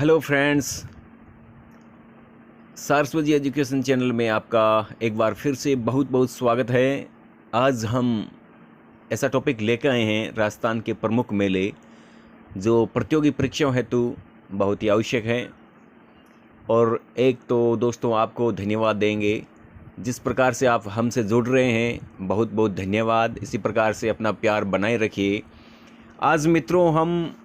Hello friends, Saraswati education channel में आपका एक बार फिर से बहुत बहुत स्वागत है। आज हम ऐसा टॉपिक लेकर आए हैं, राजस्थान के प्रमुख मेले जो प्रतियोगी परीक्षाओं हेतु बहुत ही आवश्यक है। और एक तो दोस्तों आपको धन्यवाद देंगे, जिस प्रकार से आप हमसे जुड़ रहे हैं बहुत बहुत धन्यवाद। इसी प्रकार से अपना प्यार बनाए रखिए। आज मित्रों हम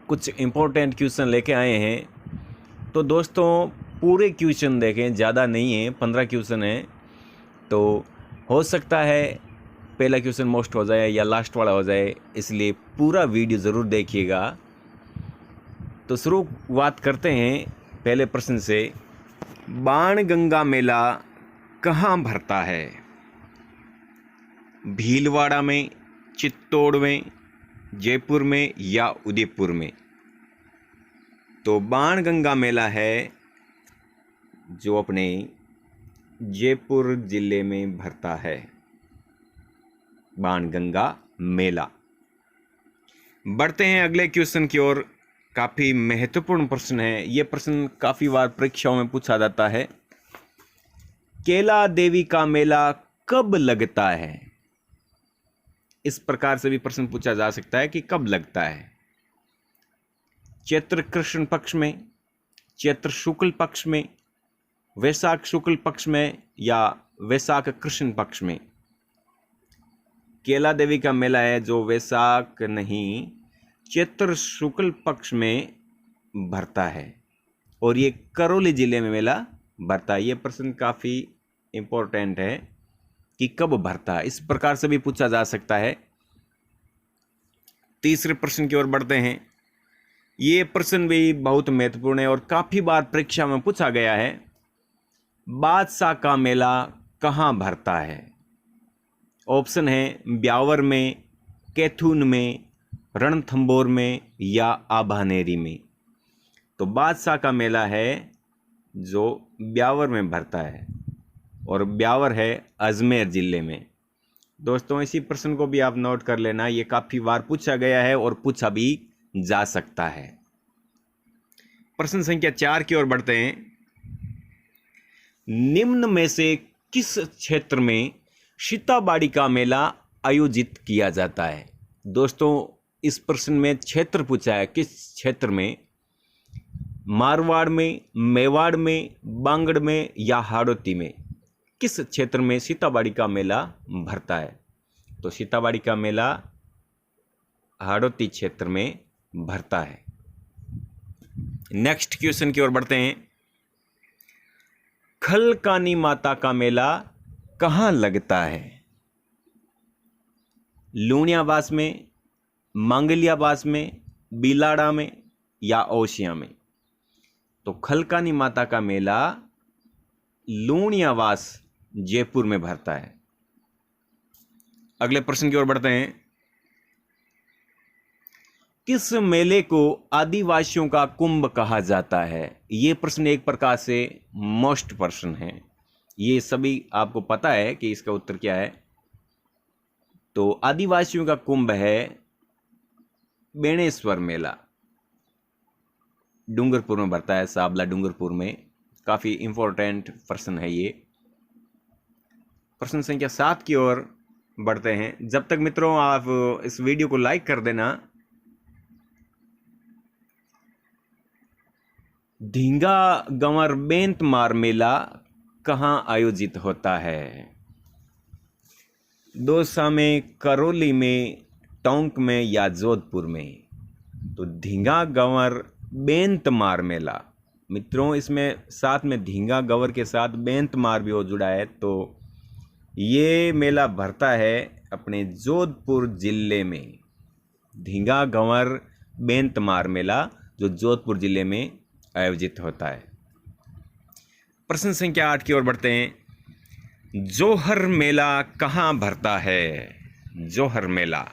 कुछ इम्पोर्टेंट क्वेश्चन लेके आए हैं। तो दोस्तों पूरे क्वेश्चन देखें, ज़्यादा नहीं है, 15 क्वेश्चन हैं। तो हो सकता है पहला क्वेश्चन मोस्ट हो जाए या लास्ट वाला हो जाए, इसलिए पूरा वीडियो ज़रूर देखिएगा। तो शुरुआत करते हैं पहले प्रश्न से। बाणगंगा मेला कहाँ भरता है? भीलवाड़ा में, चित्तौड़ में, जयपुर में या उदयपुर में? तो बाणगंगा मेला है जो अपने जयपुर जिले में भरता है, बाणगंगा मेला। बढ़ते हैं अगले क्वेश्चन की ओर। काफ़ी महत्वपूर्ण प्रश्न है ये। प्रश्न काफ़ी बार परीक्षाओं में पूछा जाता है। कैला देवी का मेला कब लगता है? इस प्रकार से भी प्रश्न पूछा जा सकता है कि कब लगता है। चैत्र कृष्ण पक्ष में, चैत्र शुक्ल पक्ष में, वैशाख शुक्ल पक्ष में या वैशाख कृष्ण पक्ष में? कैला देवी का मेला है जो वैशाख नहीं, चैत्र शुक्ल पक्ष में भरता है और ये करौली जिले में मेला भरता है। ये प्रश्न काफ़ी इम्पोर्टेंट है कि कब भरता है, इस प्रकार से भी पूछा जा सकता है। तीसरे प्रश्न की ओर बढ़ते हैं। ये प्रश्न भी बहुत महत्वपूर्ण है और काफ़ी बार परीक्षा में पूछा गया है। बादशाह का मेला कहाँ भरता है? ऑप्शन है ब्यावर में, कैथून में, रणथंभौर में या आभानेरी में। तो बादशाह का मेला है जो ब्यावर में भरता है और ब्यावर है अजमेर जिले में। दोस्तों इसी प्रश्न को भी आप नोट कर लेना, ये काफ़ी बार पूछा गया है और पूछा भी जा सकता है। प्रश्न संख्या 4 की ओर बढ़ते हैं। निम्न में से किस क्षेत्र में सीताबाड़ी का मेला आयोजित किया जाता है? दोस्तों इस प्रश्न में क्षेत्र पूछा है, किस क्षेत्र में? मारवाड़ में, मेवाड़ में, बांगड़ में या हाड़ौती में? किस क्षेत्र में सीताबाड़ी का मेला भरता है? तो सीताबाड़ी का मेला हाड़ौती क्षेत्र में भरता है। नेक्स्ट क्वेश्चन की ओर बढ़ते हैं। खलकानी माता का मेला कहाँ लगता है? लूणियाबास में, मांगलियाबास में, बिलाड़ा में या ओसिया में? तो खलकानी माता का मेला लूणियाबास जयपुर में भरता है। अगले प्रश्न की ओर बढ़ते हैं। किस मेले को आदिवासियों का कुंभ कहा जाता है? ये प्रश्न एक प्रकार से मोस्ट प्रश्न है। ये सभी आपको पता है कि इसका उत्तर क्या है। तो आदिवासियों का कुंभ है बेणेश्वर मेला, डूंगरपुर में भरता है, साबला डूंगरपुर में। काफ़ी इंपॉर्टेंट प्रश्न है ये। प्रश्न संख्या 7 की ओर बढ़ते हैं। जब तक मित्रों आप इस वीडियो को लाइक कर देना। ढींगा गंवर बेंतमार मेला कहाँ आयोजित होता है? दौसा में, करौली में, टोंक में या जोधपुर में? तो ढींगा गंवर बेंतमार मेला मित्रों, इसमें साथ में ढींगा गंवर के साथ बेंतमार भी हो जुड़ा है। तो ये मेला भरता है अपने जोधपुर जिले में। ढींगा गंवर बेंतमार मेला जो जोधपुर जिले में आयोजित होता है। प्रश्न संख्या 8 की ओर बढ़ते हैं। जोहर मेला कहाँ भरता है? जोहर मेला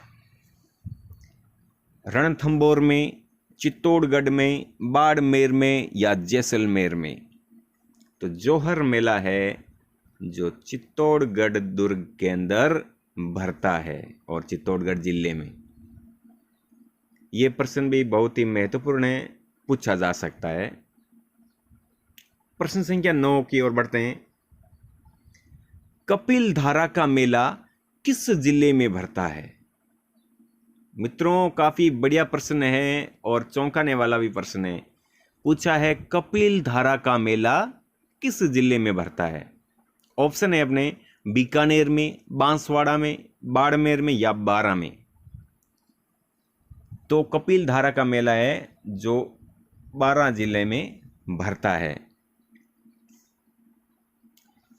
रणथंभौर में, चित्तौड़गढ़ में, बाड़मेर में या जैसलमेर में? तो जोहर मेला है जो चित्तौड़गढ़ दुर्ग के अंदर भरता है और चित्तौड़गढ़ जिले में। ये प्रश्न भी बहुत ही महत्वपूर्ण है पूछा जा सकता है। प्रश्न संख्या 9 की ओर बढ़ते हैं। कपिल धारा का मेला किस जिले में भरता है? मित्रों, काफी बढ़िया प्रश्न है और चौंकाने वाला भी प्रश्न है। पूछा है कपिल धारा का मेला किस जिले में भरता है। ऑप्शन है अपने बीकानेर में, बांसवाड़ा में, बाड़मेर में या बारां में। तो कपिल धारा का मेला है जो बारां जिले में भरता है,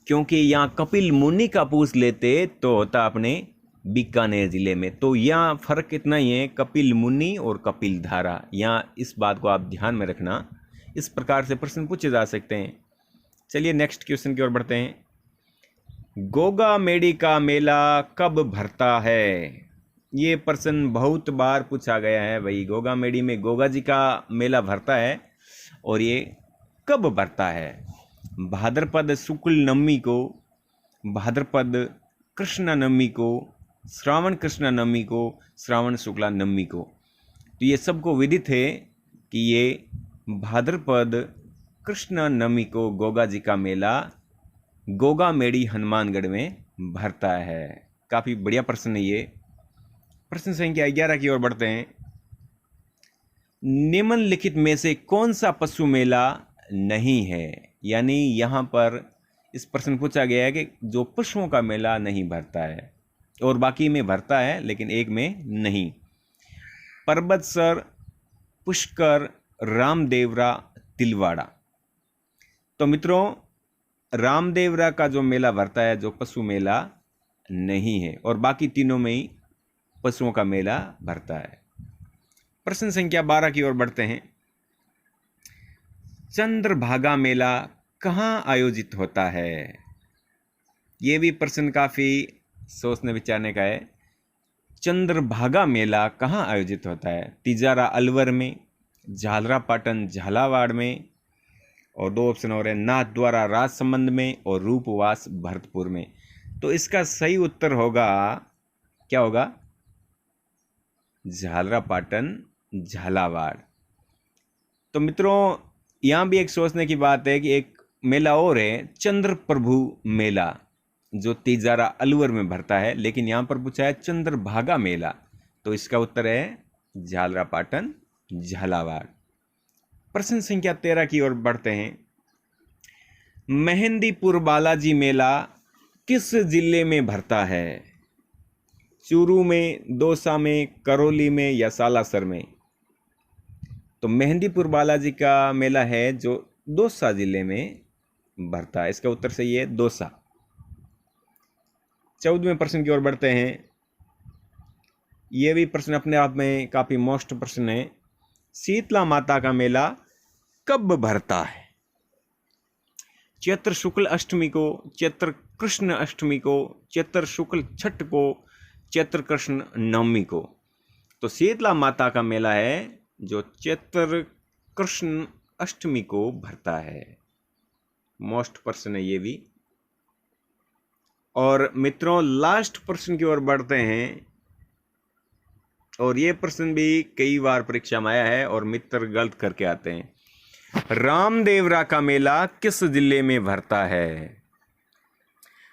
क्योंकि यहाँ कपिल मुनि का पूछ लेते तो होता अपने बीकानेर जिले में। तो यहाँ फर्क इतना ही है, कपिल मुनि और कपिल धारा। यहाँ इस बात को आप ध्यान में रखना। इस प्रकार से प्रश्न पूछे जा सकते हैं। चलिए नेक्स्ट क्वेश्चन की ओर बढ़ते हैं। गोगा मेडी का मेला कब भरता है? ये प्रश्न बहुत बार पूछा गया है भाई। गोगा मेडी में गोगा जी का मेला भरता है और ये कब भरता है? भाद्रपद शुक्ल नवमी को, भाद्रपद कृष्ण नवमी को, श्रावण कृष्ण नवमी को, श्रावण शुक्ला नवमी को। तो ये सबको विदित है कि ये भाद्रपद कृष्ण नवमी को गोगा जी का मेला गोगा मेडी हनुमानगढ़ में भरता है। काफ़ी बढ़िया प्रश्न है ये। प्रश्न संख्या 11 की ओर बढ़ते हैं। निम्नलिखित में से कौन सा पशु मेला नहीं है? यानी यहाँ पर इस प्रश्न पूछा गया है कि जो पशुओं का मेला नहीं भरता है और बाकी में भरता है लेकिन एक में नहीं। पर्वतसर, पुष्कर, रामदेवरा, तिलवाड़ा। तो मित्रों, रामदेवरा का जो मेला भरता है, जो पशु मेला नहीं है, और बाकी तीनों में ही पशुओं का मेला भरता है। प्रश्न संख्या 12 की ओर बढ़ते हैं। चंद्रभागा मेला कहाँ आयोजित होता है? ये भी प्रश्न काफ़ी सोचने विचारने का है। चंद्रभागा मेला कहाँ आयोजित होता है? तिजारा अलवर में, झालरापाटन झालावाड़ में, और 2 ऑप्शन और है, नाथद्वारा राजसमंद में और रूपवास भरतपुर में। तो इसका सही उत्तर होगा, क्या होगा? झालरापाटन झालावाड़। तो मित्रों, यहाँ भी एक सोचने की बात है कि एक मेला और है चंद्र प्रभु मेला, जो तिजारा अलवर में भरता है, लेकिन यहाँ पर पूछा है चंद्रभागा मेला। तो इसका उत्तर है झालरापाटन झालावाड़। प्रश्न संख्या 13 की ओर बढ़ते हैं। मेहंदीपुर बालाजी मेला किस जिले में भरता है? चूरू में, दौसा में, करौली में या सालासर में? तो मेहंदीपुर बालाजी का मेला है जो दौसा जिले में भरता है। इसका उत्तर सही है दौसा। 14वें प्रश्न की ओर बढ़ते हैं। यह भी प्रश्न अपने आप में काफी मोस्ट प्रश्न है। शीतला माता का मेला कब भरता है? चैत्र शुक्ल अष्टमी को, चैत्र कृष्ण अष्टमी को, चैत्र शुक्ल छठ को, चैत्र कृष्ण नवमी को। तो शीतला माता का मेला है जो चैत्र कृष्ण अष्टमी को भरता है। मोस्ट प्रश्न है ये भी। और मित्रों, लास्ट प्रश्न की ओर बढ़ते हैं, और ये प्रश्न भी कई बार परीक्षा में आया है और मित्र गलत करके आते हैं। रामदेवरा का मेला किस जिले में भरता है?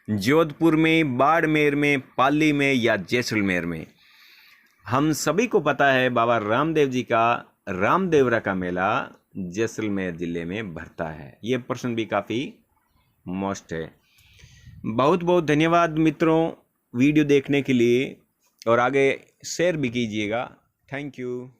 जोधपुर में, बाड़मेर में, पाली में या जैसलमेर में? हम सभी को पता है बाबा रामदेव जी का रामदेवरा का मेला जैसलमेर जिले में भरता है। ये प्रश्न भी काफ़ी मोस्ट है। बहुत बहुत धन्यवाद मित्रों वीडियो देखने के लिए, और आगे शेयर भी कीजिएगा। Thank you.